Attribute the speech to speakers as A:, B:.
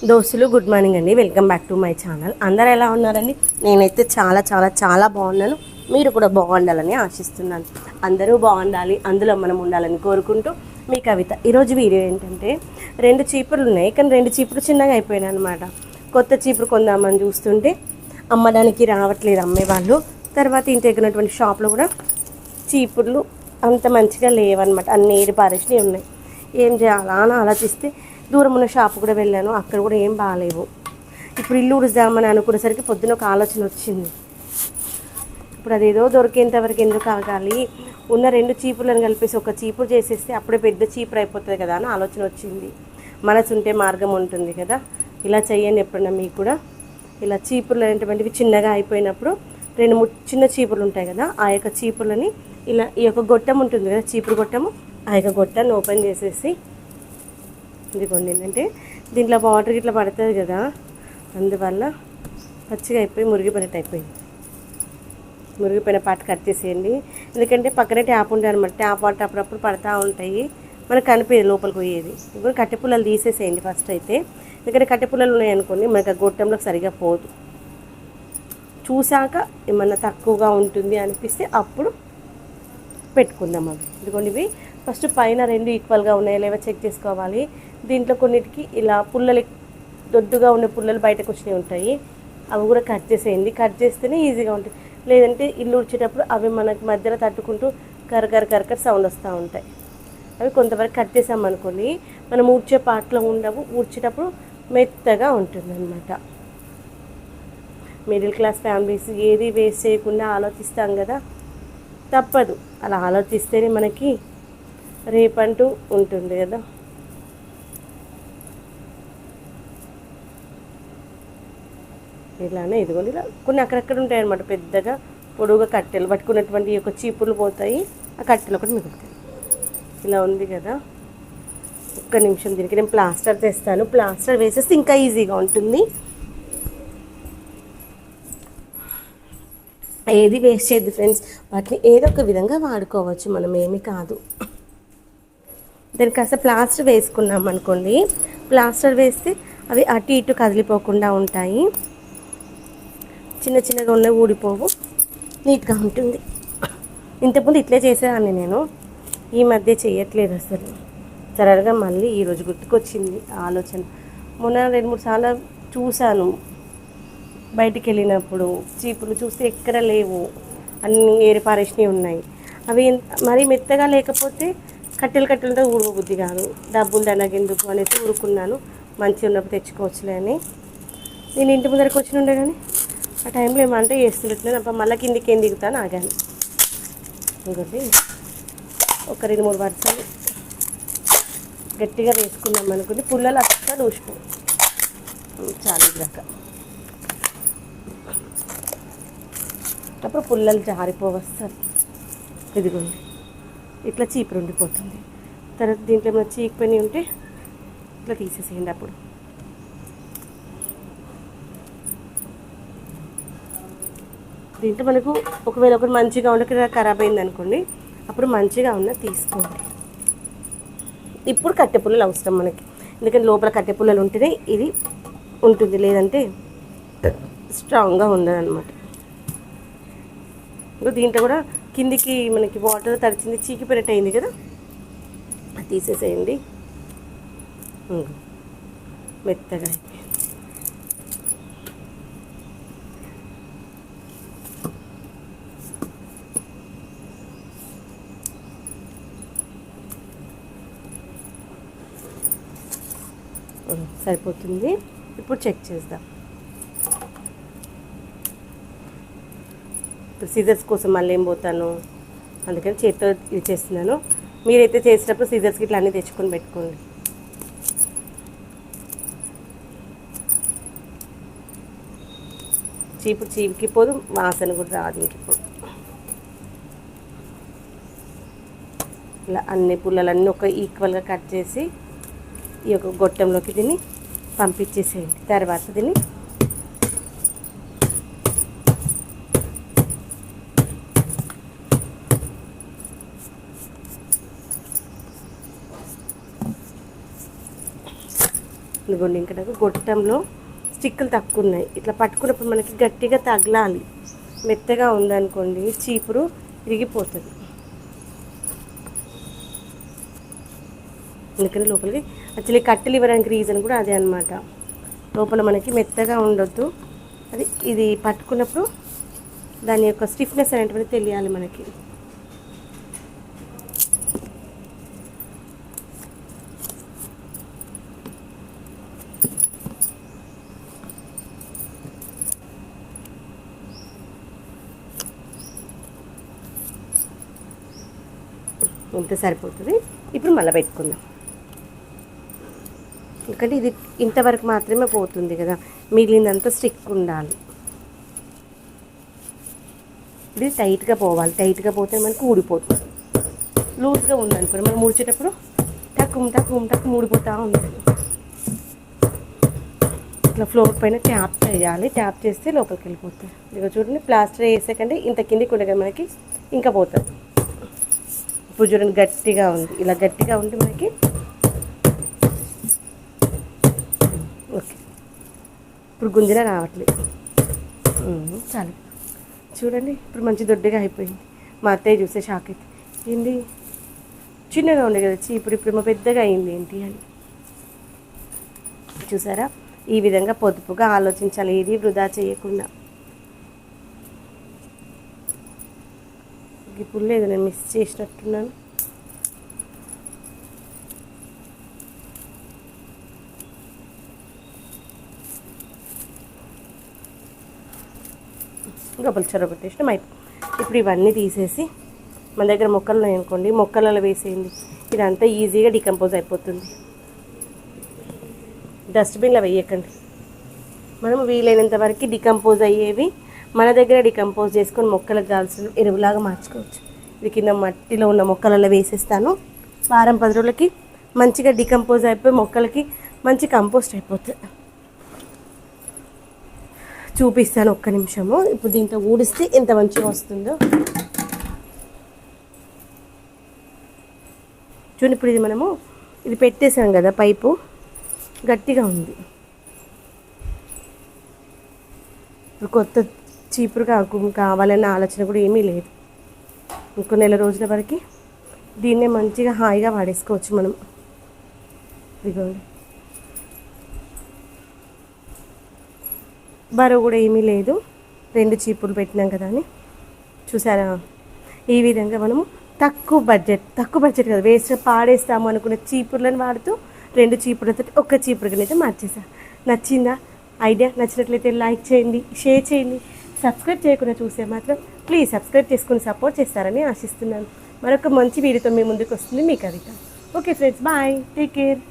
A: దోస్తులు good morning అండి. Welcome back to my channel. అందరు ఎలా ఉన్నారండి? నేనైతే చాలా చాలా చాలా బాగున్నాను. మీరు కూడా బాగుండాలని ఆశిస్తున్నాను. అందరూ బాగుండాలి, అందులో మనం ఉండాలని కోరుకుంటూ మీ కవిత. ఈరోజు వీడియో ఏంటంటే, 2 చీపుర్లు ఉన్నాయి, కానీ 2 చీపురు చిన్నగా అయిపోయినాయి అనమాట. కొత్త చీపురు కొందామని చూస్తుంటే అమ్మడానికి రావట్లేదు అమ్మేవాళ్ళు. తర్వాత ఇంటి ఎగినటువంటి షాప్లో కూడా చీపుర్లు అంత మంచిగా లేవన్నమాట. అన్ని ఏరి పారేసినవి ఉన్నాయి. ఏం చేయాలా అని ఆలోచిస్తే దూరం ఉన్న షాప్ కూడా వెళ్ళాను, అక్కడ కూడా ఏం బాగాలేవు. ఇప్పుడు ఇల్లు ఉడుదామని అనుకునేసరికి పొద్దున ఒక ఆలోచన వచ్చింది. ఇప్పుడు అదేదో దొరికేంతవరకు ఎందుకు ఆగాలి, ఉన్న 2 చీపుర్లను కలిపేసి ఒక చీపురు చేసేస్తే అప్పుడే పెద్ద చీపురు అయిపోతుంది కదా అని ఆలోచన వచ్చింది. మనసు ఉంటే మార్గం ఉంటుంది కదా. ఇలా చెయ్యండి ఎప్పుడన్నా మీకు కూడా. ఇలా చీపుర్లు అనేటువంటివి చిన్నగా అయిపోయినప్పుడు 2-3 చిన్న చీపుర్లు ఉంటాయి కదా, ఆ యొక్క చీపుర్లని ఇలా ఈ యొక్క గొట్టం ఉంటుంది కదా, చీపురు గొట్టము, ఆ యొక్క గొట్టాన్ని ఓపెన్ చేసేసి ఇదిగోండి. ఏంటంటే దీంట్లో వాటర్ ఇట్లా పడుతుంది కదా, అందువల్ల పచ్చిగా అయిపోయి మురిగిపోయినట్టు అయిపోయింది. మురిగిపోయిన పాటు కట్ చేసేయండి. ఎందుకంటే పక్కనే ట్యాప్ ఉంటుంది అనమాట. ట్యాప్ వాటర్ అప్పుడప్పుడు పడతా ఉంటాయి, మనకు కనిపించదు లోపలికి పోయేది. ఇప్పుడు కట్టె పుల్లలు తీసేసేయండి ఫస్ట్ అయితే. ఎందుకంటే కట్టె పుల్లలు ఉన్నాయనుకోండి, మనకు ఆ గొట్టంలోకి సరిగా పోదు. చూశాక ఏమన్నా తక్కువగా ఉంటుంది అనిపిస్తే అప్పుడు పెట్టుకుందాం అవి. ఇదిగోండి, ఇవి ఫస్ట్ పైన 2 ఈక్వల్గా ఉన్నాయో లేవో చెక్ చేసుకోవాలి. దీంట్లో కొన్నిటికి ఇలా పుల్లలు దొడ్డుగా ఉండే పుల్లలు బయటకు వచ్చినవి ఉంటాయి, అవి కూడా కట్ చేసేయండి. కట్ చేస్తేనే ఈజీగా ఉంటుంది. లేదంటే ఇల్లు ఉడిచేటప్పుడు అవి మనకి మధ్యలో తట్టుకుంటూ కరకర సౌండ్ వస్తూ ఉంటాయి. అవి కొంతవరకు కట్ చేసామనుకోండి, మనం ఊడ్చే పాటలో ఉండవు, ఊడ్చేటప్పుడు మెత్తగా ఉంటుంది అన్నమాట. మిడిల్ క్లాస్ ఫ్యామిలీస్ ఏది వేస్ట్ చేయకుండా ఆలోచిస్తాం కదా, తప్పదు. అలా ఆలోచిస్తేనే మనకి రేపంటూ ఉంటుంది కదా. ఇలానే ఇదిగోండి, ఇలా కొన్ని అక్కడక్కడ ఉంటాయి అన్నమాట. పెద్దగా పొడుగుగా కట్టెలు పట్టుకున్నటువంటి ఈ యొక్క చీపుర్లు పోతాయి, ఆ కట్టెలు ఒకటి మిగులుతాయి. ఇలా ఉంది కదా. ఒక్క నిమిషం, దీనికి నేను ప్లాస్టర్ తెస్తాను. ప్లాస్టర్ వేసేస్తే ఇంకా ఈజీగా ఉంటుంది. ఏది వేస్ట్ చేయద్దు ఫ్రెండ్స్, వాటిని ఏదో ఒక విధంగా వాడుకోవచ్చు, మనం ఏమీ కాదు. దానికి కాస్త ప్లాస్టర్ వేసుకున్నాం అనుకోండి, ప్లాస్టర్ వేస్తే అవి అటు ఇటు కదిలిపోకుండా ఉంటాయి, చిన్న చిన్నగా ఉన్న ఊడిపోవు, నీట్గా ఉంటుంది. ఇంతకుముందు ఇట్లే చేసేదాన్ని నేను, ఈ మధ్య చేయట్లేదు అసలు. సరళగా మళ్ళీ ఈరోజు గుర్తుకొచ్చింది ఆలోచన. మొన్న 2-3 సార్లు చూశాను బయటికి వెళ్ళినప్పుడు, చీపులు చూస్తే ఎక్కడ లేవు, అన్నీ ఏరిపారేసినవి ఉన్నాయి. అవి మరీ మెత్తగా లేకపోతే కట్టెలతో ఊరుబుద్ధి కాదు, డబ్బులు దండగెందుకు అనేసి ఊరుకున్నాను. మంచిగా ఉన్నప్పుడు తెచ్చుకోవచ్చులే అని. నేను ఇంటి ముందరికి వచ్చి ఉండే, కానీ ఆ టైంలో ఏమంటే చేస్తుంటున్నాను. అప్పుడు మళ్ళీ కిందికి ఏం దిగుతాను ఆగాను. ఇంకోటి ఒక 2-3 వరుసలు గట్టిగా వేసుకున్నాం అనుకుంటే పుల్లలు అస్సలు దూసిపో చాలా దాకా. అప్పుడు పుల్లలు జారిపోవస్తారు. ఇదిగోండి, ఇట్లా చీపురు ఉండిపోతుంది. తర్వాత దీంట్లో ఏమైనా చీకిపోయి ఉంటే ఇట్లా తీసేసేయండి. అప్పుడు దీంట్లో మనకు ఒకవేళ ఒకటి మంచిగా ఉండి ఖరాబ్ అయింది అనుకోండి, అప్పుడు మంచిగా ఉన్న తీసుకోండి. ఇప్పుడు కట్టె పుల్లలు అవసరం మనకి, ఎందుకంటే లోపల కట్టె పుల్లలు ఉంటేనే ఇది ఉంటుంది, లేదంటే స్ట్రాంగ్గా ఉండదు అనమాట. దీంట్లో కూడా కిందికి మనకి వాటర్ తడిచింది, చీకిపోయినట్టు అయింది కదా, అది తీసేసేయండి. మెత్తగా అయిపోయింది. సరిపోతుంది. ఇప్పుడు చెక్ చేద్దాం. ఇప్పుడు సీజర్స్ కోసం మళ్ళీ ఏం పోతాను, అందుకని చేతితో ఇది చేస్తున్నాను. మీరైతే చేసేటప్పుడు సీజర్స్కి ఇట్లా అన్నీ తెచ్చుకొని పెట్టుకోండి. చీపురు చీకిపోదు, వాసన కూడా రాదు ఇంకిప్పుడు. ఇలా అన్ని పుల్లలన్నీ ఒక ఈక్వల్గా కట్ చేసి ఈ యొక్క గొట్టంలోకి దీన్ని పంపించేసేయండి. తర్వాత దీన్ని ఇదిగోండి ఇంకా నాకు గొట్టంలో స్టిక్కులు తక్కువ ఉన్నాయి. ఇట్లా పట్టుకున్నప్పుడు మనకి గట్టిగా తగలాలి. మెత్తగా ఉందనుకోండి చీపురు విరిగిపోతుంది. అందుకని లోపలికి యాక్చువల్లీ కట్టెలు ఇవ్వడానికి రీజన్ కూడా అదే అనమాట. లోపల మనకి మెత్తగా ఉండొద్దు, అది ఇది పట్టుకున్నప్పుడు దాని యొక్క స్టిఫ్నెస్ అనేటువంటి తెలియాలి మనకి. ఇంత సరిపోతుంది. ఇప్పుడు మళ్ళీ పెట్టుకుందాం, ఎందుకంటే ఇది ఇంతవరకు మాత్రమే పోతుంది కదా, మిగిలిందంతా స్టిక్ ఉండాలి. ఇది టైట్గా పోవాలి, టైట్గా పోతే మనకు ఊడిపోతుంది. లూజ్గా ఉందనుకోండి మనం ముడిచేటప్పుడు టక్కు ఊడిపోతూ ఉంటుంది. ఇట్లా ఫ్లోర్ పైన ట్యాప్ చేయాలి, ట్యాప్ చేస్తే లోపలికి వెళ్ళిపోతుంది. ఇక చూడండి ప్లాస్టర్ వేసాకంటే ఇంత కిందికి ఉండగా మనకి ఇంకా పోతుంది. ఇప్పుడు చూడండి గట్టిగా ఉంది, ఇలా గట్టిగా ఉంటే మనకి ఓకే. ఇప్పుడు గుంజిన రావట్లేదు, చాలు. చూడండి ఇప్పుడు మంచి దొడ్డిగా అయిపోయింది. మా అత్తయ్య చూస్తే షాక్ అయితే, ఏంటి చిన్నగా ఉండే కదా ఇప్పుడు పెద్దగా అయింది ఏంటి అని. చూసారా, ఈ విధంగా పొదుపుగా ఆలోచించాలి, ఏది వృధా చేయకుండా. ఇప్పుడు లేదు, నేను మిస్ చేసినట్టున్నాను. గొప్పలు చెరగొట్టేసిన అయిపోయి. ఇప్పుడు ఇవన్నీ తీసేసి మన దగ్గర మొక్కలు ఉన్నాయనుకోండి, మొక్కలలో వేసేయండి. ఇదంతా ఈజీగా డికంపోజ్ అయిపోతుంది. డస్ట్బిన్లో వేయకండి. మనం వీలైనంత వరకు డికంపోజ్ అయ్యేవి మన దగ్గర డికంపోజ్ చేసుకొని మొక్కలకు కావాల్సిన ఎరువులాగా మార్చుకోవచ్చు. ఇది కింద మట్టిలో ఉన్న మొక్కలలో వేసేస్తాను. వారం 10 రోజులకి మంచిగా డికంపోజ్ అయిపోయి మొక్కలకి మంచి కంపోస్ట్ అయిపోతుంది. చూపిస్తాను ఒక్క నిమిషము. ఇప్పుడు దీంతో ఊడిస్తే ఎంత మంచిగా వస్తుందో చూడండి. ఇప్పుడు ఇది మనము ఇది పెట్టేసాం కదా, పైపు గట్టిగా ఉంది. ఇప్పుడు కొత్త చీపురు కావాలన్న ఆలోచన కూడా ఏమీ లేదు. ఇంకో నెల రోజుల వరకు దీన్నే మంచిగా హాయిగా వాడేసుకోవచ్చు మనం. ఇదిగోండి, బరువు కూడా ఏమీ లేదు. 2 చీపుర్లు పెట్టినాం కదా అని. చూసారా, ఈ విధంగా మనము తక్కువ బడ్జెట్ కదా, వేస్ట్ పాడేస్తాము అనుకున్న చీపుర్లను వాడుతూ 2 చీపుర్లతో ఒక్క చీపురుగానైతే మార్చేసా. నచ్చిందా ఐడియా? నచ్చినట్లయితే లైక్ చేయండి, షేర్ చేయండి. సబ్స్క్రైబ్ చేయకుండా చూస్తే మాత్రం ప్లీజ్ సబ్స్క్రైబ్ చేసుకుని సపోర్ట్ చేస్తారని ఆశిస్తున్నాను. మరొక మంచి వీడియోతో మీ ముందుకు వస్తుంది మీ కవిత. Okay friends, bye, take care.